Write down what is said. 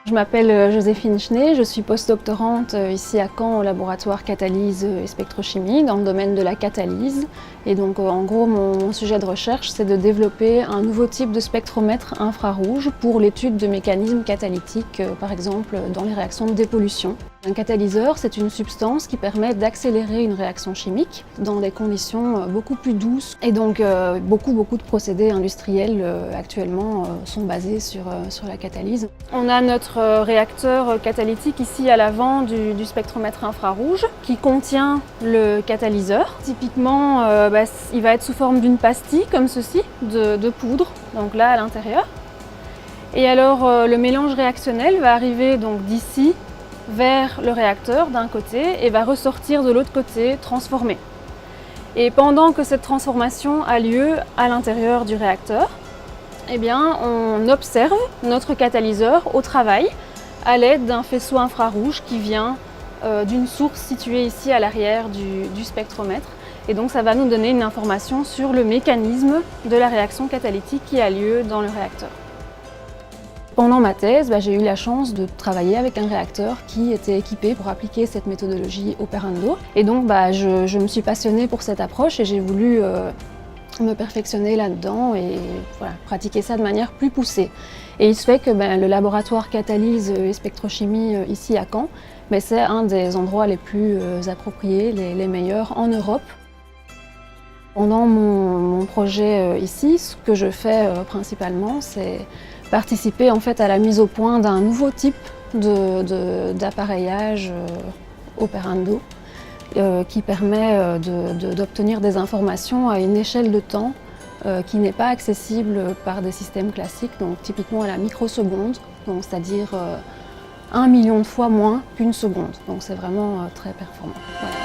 Je m'appelle Joséphine Schnee, je suis postdoctorante ici à Caen au laboratoire Catalyse et Spectrochimie dans le domaine de la catalyse. Et donc en gros mon sujet de recherche c'est de développer un nouveau type de spectromètre infrarouge pour l'étude de mécanismes catalytiques, par exemple dans les réactions de dépollution. Un catalyseur c'est une substance qui permet d'accélérer une réaction chimique dans des conditions beaucoup plus douces. Et donc beaucoup de procédés industriels actuellement sont basés sur la catalyse. On a notre réacteur catalytique ici à l'avant du spectromètre infrarouge qui contient le catalyseur. Typiquement, il va être sous forme d'une pastille comme ceci, de poudre, donc là à l'intérieur. Et alors le mélange réactionnel va arriver donc d'ici vers le réacteur d'un côté et va ressortir de l'autre côté transformé. Et pendant que cette transformation a lieu à l'intérieur du réacteur, eh bien, on observe notre catalyseur au travail à l'aide d'un faisceau infrarouge qui vient d'une source située ici à l'arrière du spectromètre. Et donc ça va nous donner une information sur le mécanisme de la réaction catalytique qui a lieu dans le réacteur. Pendant ma thèse, j'ai eu la chance de travailler avec un réacteur qui était équipé pour appliquer cette méthodologie Operando. Et donc je me suis passionnée pour cette approche et j'ai voulu me perfectionner là-dedans et voilà, pratiquer ça de manière plus poussée. Et il se fait que le laboratoire Catalyse et Spectrochimie ici à Caen, c'est un des endroits les plus appropriés, les meilleurs en Europe. Pendant mon projet ici, ce que je fais principalement, c'est participer en fait à la mise au point d'un nouveau type d'appareillage Operando qui permet d'obtenir des informations à une échelle de temps qui n'est pas accessible par des systèmes classiques, donc typiquement à la microseconde, c'est-à-dire 1 million de fois moins qu'une seconde. Donc c'est vraiment très performant. Voilà.